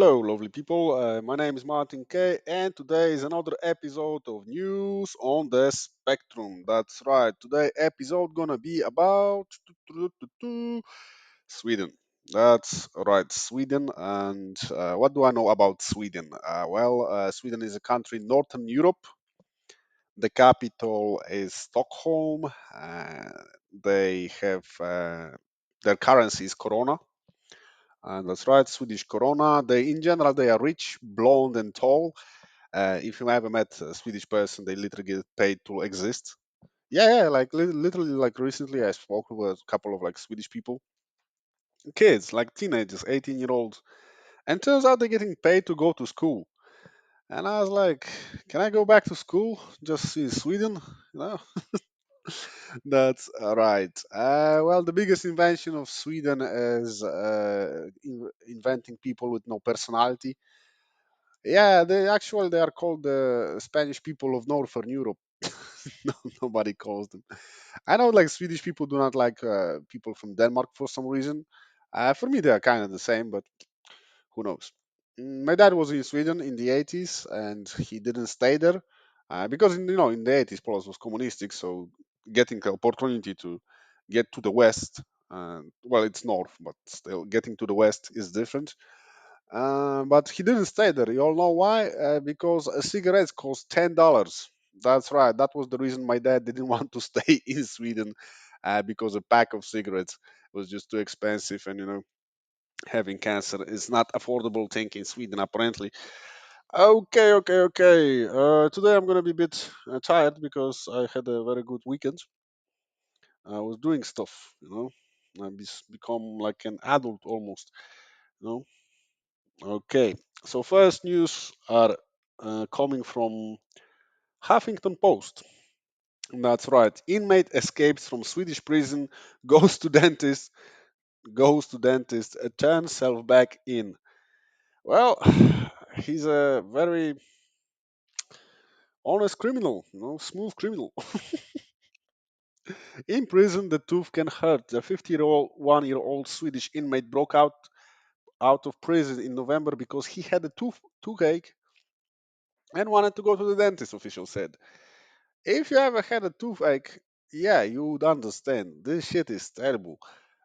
Hello, lovely people. My name is Martin K, and today is another episode of News on the Spectrum. That's right. Today episode gonna be about Sweden. That's right, Sweden. And what do I know about Sweden? Sweden is a country in Northern Europe. The capital is Stockholm. They have their currency is Corona. And that's right, Swedish Corona. In general, they are rich, blonde, and tall. If you ever met a Swedish person, they literally get paid to exist. Yeah, like literally, like recently, I spoke with a couple of like Swedish people, kids, like teenagers, 18-year-olds, and turns out they're getting paid to go to school. And I was like, can I go back to school just in Sweden? You know, that's right. The biggest invention of Sweden is inventing people with no personality. Yeah, they are called the Spanish people of Northern Europe. No, nobody calls them. I know like Swedish people do not like people from Denmark for some reason. For me, they are kind of the same, but who knows? My dad was in Sweden in the 80s, and he didn't stay there because in the 80s Poland was communistic, so getting the opportunity to get to the west, it's north, but still getting to the west is different. But he didn't stay there. You all know why? Because cigarettes cost $10. That's right. That was the reason my dad didn't want to stay in Sweden, because a pack of cigarettes was just too expensive, and having cancer is not affordable thing in Sweden apparently. Okay. Today I'm gonna be a bit tired because I had a very good weekend. I was doing stuff. Become like an adult almost. You know. Okay, so first news are coming from Huffington Post. That's right. Inmate escapes from Swedish prison, goes to dentist, turns self back in. Well, he's a very honest criminal, smooth criminal. In prison, the tooth can hurt. The 51-year-old Swedish inmate broke out of prison in November because he had a toothache and wanted to go to the dentist. Officials said. If you ever had a toothache, yeah, you would understand. This shit is terrible.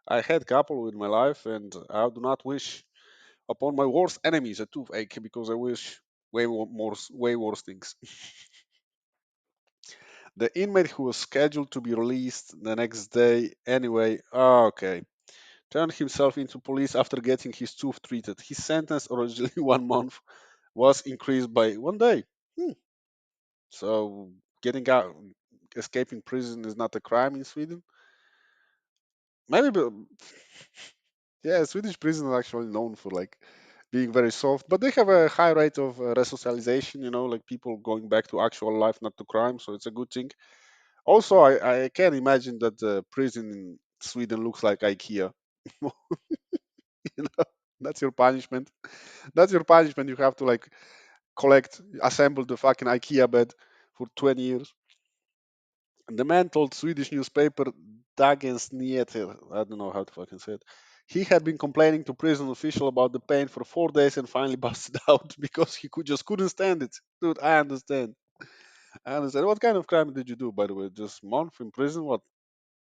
I had couple in my life, and I do not wish upon my worst enemies a toothache because I wish way worse things. The inmate who was scheduled to be released the next day anyway, okay, turned himself into police after getting his tooth treated. His sentence, originally 1 month, was increased by 1 day. Hmm. So getting out, escaping prison is not a crime in Sweden. Maybe, but yeah, Swedish prison is actually known for like being very soft, but they have a high rate of resocialization. Like people going back to actual life, not to crime. So it's a good thing. Also, I can imagine that the prison in Sweden looks like IKEA. you know, that's your punishment. That's your punishment. You have to like assemble the fucking IKEA bed for 20 years. And the man told Swedish newspaper Dagens Nyheter, I don't know how to fucking say it. He had been complaining to prison official about the pain for 4 days and finally busted out because he couldn't stand it. Dude, I understand. I understand. What kind of crime did you do, by the way? Just month in prison? What?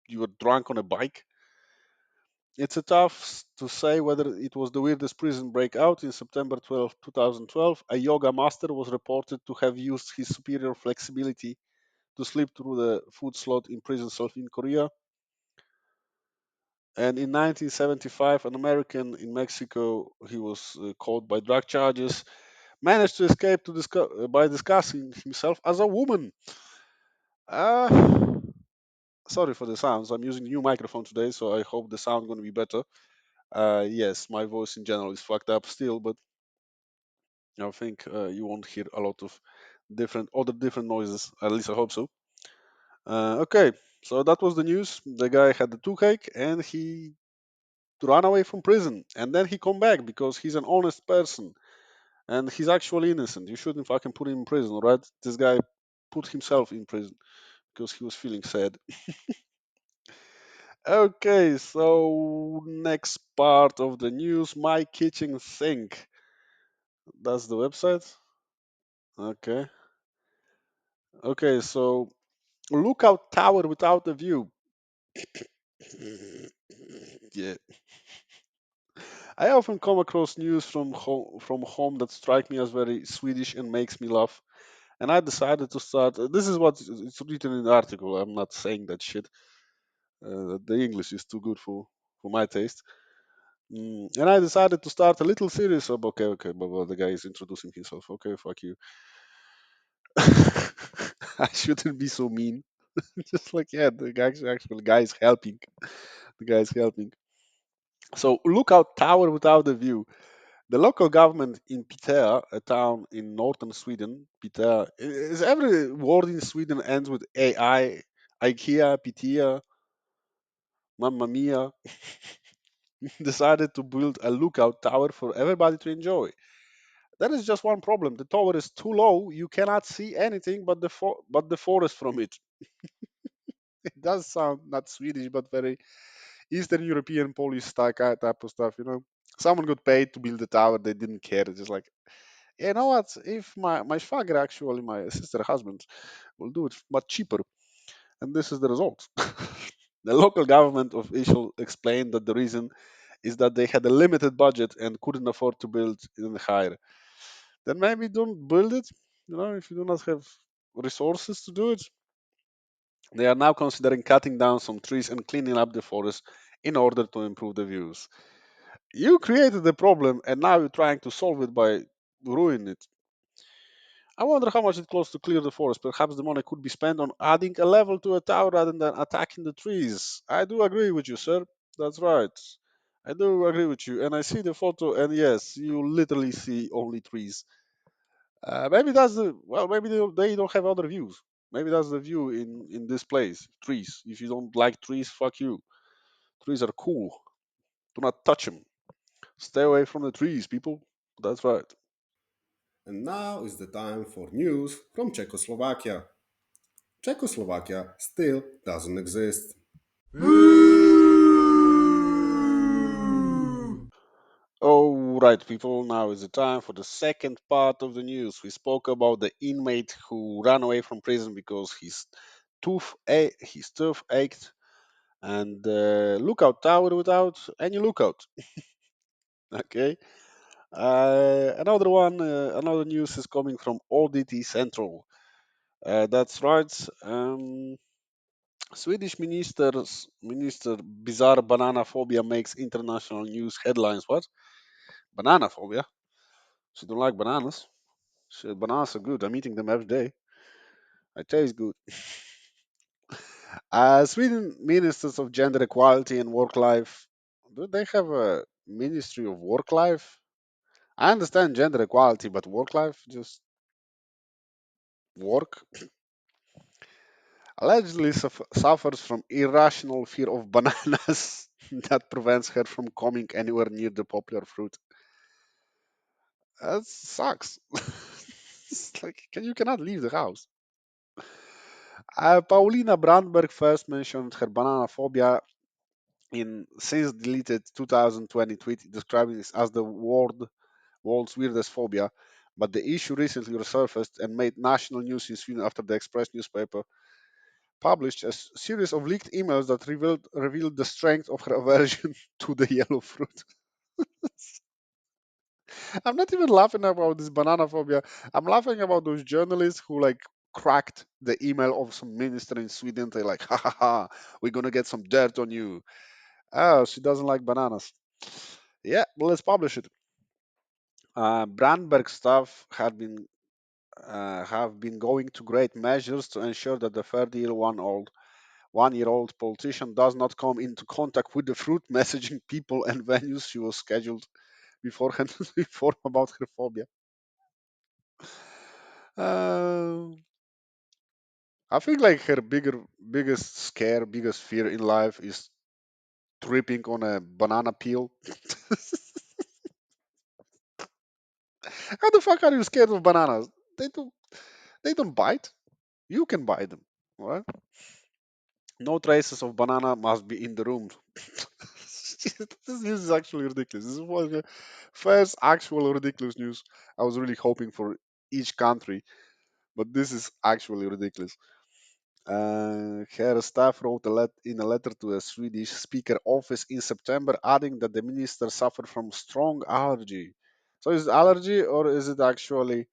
You were drunk on a bike? It's a to say whether it was the weirdest prison breakout. In September 12, 2012, a yoga master was reported to have used his superior flexibility to slip through the food slot in prison cell in Korea. And in 1975, an American in Mexico, he was caught by drug charges, managed to escape by disguising himself as a woman. Uh, Sorry for the sounds. I'm using new microphone today, so I hope the sound going to be better. Yes, my voice in general is fucked up still, but I think you won't hear a lot of different noises. At least I hope so. Okay, so that was the news. The guy had the toothache and he ran away from prison, and then he come back because he's an honest person and he's actually innocent. You shouldn't fucking put him in prison, right? This guy put himself in prison because he was feeling sad. Okay, so next part of the news, my kitchen sink. That's the website. Okay. Okay, so lookout tower without a view. Yeah. I often come across news from home that strike me as very Swedish and makes me laugh. And I decided to start. This is what it's written in the article. I'm not saying that shit. The English is too good for my taste. And I decided to start a little series of okay, okay, but the guy is introducing himself. Okay, fuck you. I shouldn't be so mean. Just like yeah, the guy is helping. The guy is helping. So lookout tower without a view. The local government in Piteå, a town in northern Sweden, Piteå, is every word in Sweden ends with AI, IKEA, Piteå, Mamma Mia, decided to build a lookout tower for everybody to enjoy. There is just one problem. The tower is too low. You cannot see anything but the forest from it. It does sound not Swedish, but very Eastern European Polish type of stuff. Someone got paid to build the tower. They didn't care. It's just like, you know what? If my schwager, actually my sister husband, will do it much cheaper, and this is the result. The local government official explained that the reason is that they had a limited budget and couldn't afford to build even higher. Then maybe don't build it. If you do not have resources to do it, they are now considering cutting down some trees and cleaning up the forest in order to improve the views. You created the problem, and now you're trying to solve it by ruining it. I wonder how much it costs to clear the forest. Perhaps the money could be spent on adding a level to a tower rather than attacking the trees. I do agree with you, sir. That's right. I do agree with you. And I see the photo, and yes, you literally see only trees. Maybe that's maybe they don't have other views. Maybe that's the view in this place. Trees. If you don't like trees, fuck you. Trees are cool. Do not touch them. Stay away from the trees, people. That's right. And now is the time for news from Czechoslovakia. Czechoslovakia still doesn't exist. All right, people. Now is the time for the second part of the news. We spoke about the inmate who ran away from prison because his tooth ached, and lookout tower without any lookout. Okay. Another news is coming from ODT Central. That's right. Swedish minister bizarre banana phobia makes international news headlines. What? Banana phobia? She don't like bananas. Bananas are good. I'm eating them every day. They taste good. Sweden ministers of gender equality and work life. Do they have a ministry of work life? I understand gender equality, but work life just work. Allegedly suffers from irrational fear of bananas that prevents her from coming anywhere near the popular fruit. That sucks. It's like you cannot leave the house. Paulina Brandberg first mentioned her banana phobia in since deleted 2020 tweet describing this as the world's weirdest phobia. But the issue recently resurfaced and made national news in Sweden after the Express newspaper published a series of leaked emails that revealed the strength of her aversion to the yellow fruit. I'm not even laughing about this banana phobia. I'm laughing about those journalists who like cracked the email of some minister in Sweden. They're like, ha ha ha, we're gonna get some dirt on you. Oh, she doesn't like bananas. Yeah, well, let's publish it. Brandberg staff have been going to great measures to ensure that the 1-year-old politician does not come into contact with the fruit messaging people and venues she was scheduled beforehand to inform about her phobia. Uh, I think like her biggest fear in life is tripping on a banana peel. How the fuck are you scared of bananas? They don't they don't bite. You can buy them. All right. No traces of banana must be in the room. This news is actually ridiculous. This is one the first actual ridiculous news. I was really hoping for each country, but this is actually ridiculous. Her staff wrote in a letter to a Swedish speaker office in September, adding that the minister suffered from strong allergy. So is it allergy or is it actually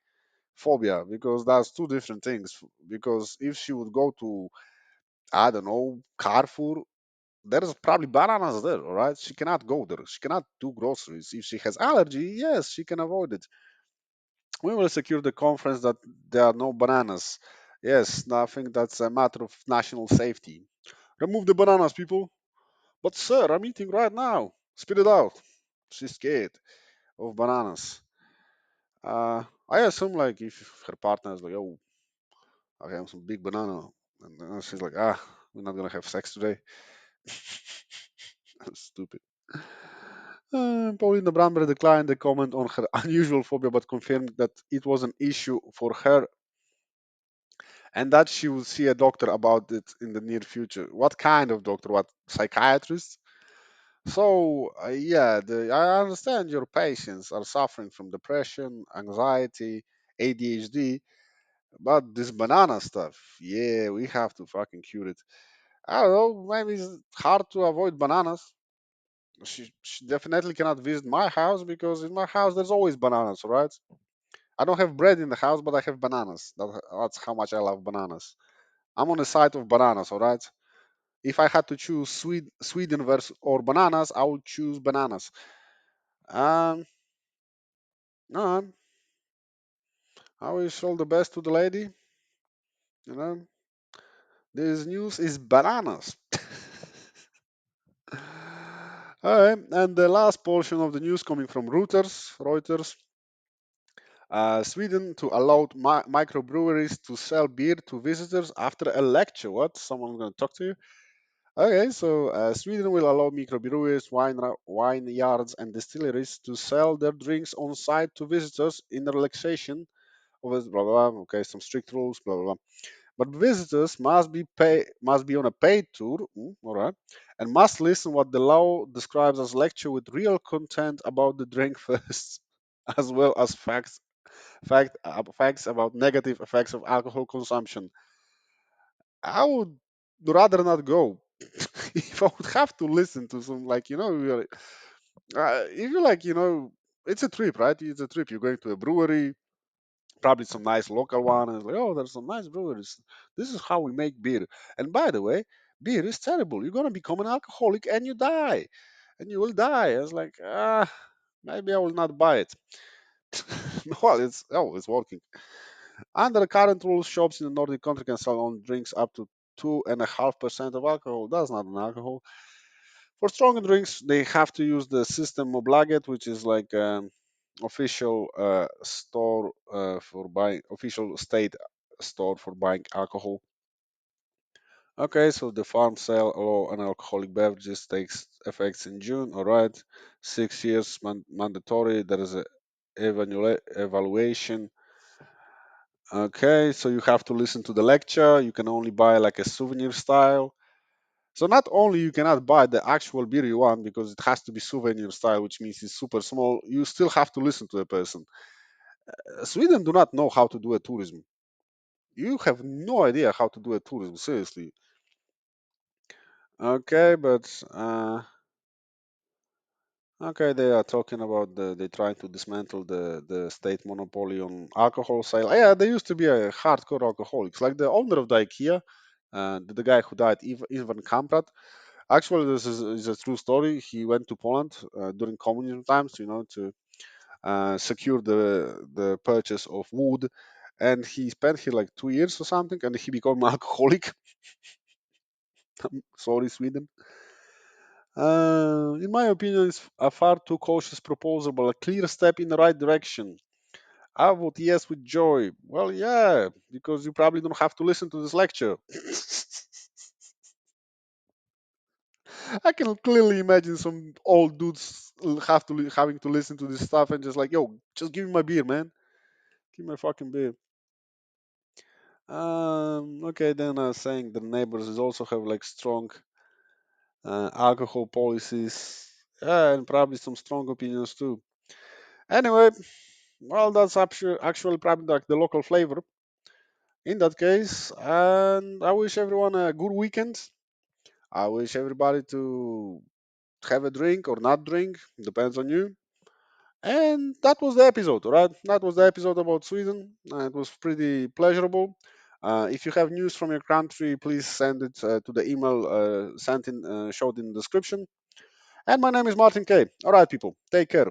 phobia? Because that's two different things. Because if she would go to, I don't know, Carrefour, there's probably bananas there, all right? She cannot go there. She cannot do groceries. If she has allergy, yes, she can avoid it. We will secure the conference that there are no bananas. Yes, I think that's a matter of national safety. Remove the bananas, people. But sir, I'm eating right now. Spit it out. She's scared of bananas. I assume like if her partner is like, oh, I have some big banana, and then she's like, we're not gonna have sex today. Stupid. Paulina Bramber declined the comment on her unusual phobia, but confirmed that it was an issue for her and that she will see a doctor about it in the near future. What kind of doctor? What psychiatrist? So yeah, I understand your patients are suffering from depression, anxiety, ADHD, but this banana stuff, yeah, we have to fucking cure it. I don't know, maybe it's hard to avoid bananas. She definitely cannot visit my house because in my house there's always bananas, right? I don't have bread in the house, but I have bananas. That's how much I love bananas. I'm on the side of bananas, all right? If I had to choose Sweden versus or bananas, I would choose bananas. Um, no, I wish all the best to the lady. You know, this news is bananas. All right, and the last portion of the news coming from Reuters. Sweden to allow microbreweries to sell beer to visitors after a lecture. What? Someone going to talk to you? Okay, so Sweden will allow microbreweries, wine yards, and distilleries to sell their drinks on site to visitors in the relaxation of blah blah. Blah. Okay, some strict rules, blah blah blah. But visitors must be on a paid tour, all right, and must listen what the law describes as lecture with real content about the drink first, as well as facts about negative effects of alcohol consumption. I would rather not go. If I would have to listen to some, like, if you like, it's a trip, right? It's a trip. You're going to a brewery, probably some nice local one, and it's like, oh, there's some nice breweries. This is how we make beer. And by the way, beer is terrible. You're gonna become an alcoholic and you die, and you will die. I was like, maybe I will not buy it. Well, it's working. Under the current rules, shops in the Nordic country can sell on drinks up to 2.5% of alcohol. That's not an alcohol. For stronger drinks, they have to use the system Moblaget, which is like official store for buying, official state store for buying alcohol. Okay, so the farm sale law on alcoholic beverages takes effects in June. All right, 6 years mandatory. There is a evaluation. Okay, so you have to listen to the lecture. You can only buy like a souvenir style. So not only you cannot buy the actual beer you want because it has to be souvenir style, which means it's super small. You still have to listen to the person. Sweden do not know how to do a tourism. You have no idea how to do a tourism. Seriously. Okay, but okay, they are talking about they trying to dismantle the state monopoly on alcohol sale. Yeah, they used to be a hardcore alcoholics, like the owner of the IKEA, the guy who died, Ivan Kamprad. Actually, is a true story. He went to Poland during communism times, to secure the purchase of wood, and he spent here like 2 years or something, and he became an alcoholic. Sorry, Sweden. In my opinion, it's a far too cautious proposal, but a clear step in the right direction. I vote yes with joy. Well, yeah, because you probably don't have to listen to this lecture. I can clearly imagine some old dudes having to listen to this stuff and just like, yo, just give me my beer, man. Give me my fucking beer. Okay, then saying the neighbors is also have like strong alcohol policies. Yeah, and probably some strong opinions too. Anyway, well, that's actually probably like the local flavor in that case. And I wish everyone a good weekend. I wish everybody to have a drink or not drink, depends on you. And that was the episode, right? That was the episode about Sweden. It was pretty pleasurable. If you have news from your country, please send it to the email sent in showed in the description. And my name is Martin K. All right, people, take care.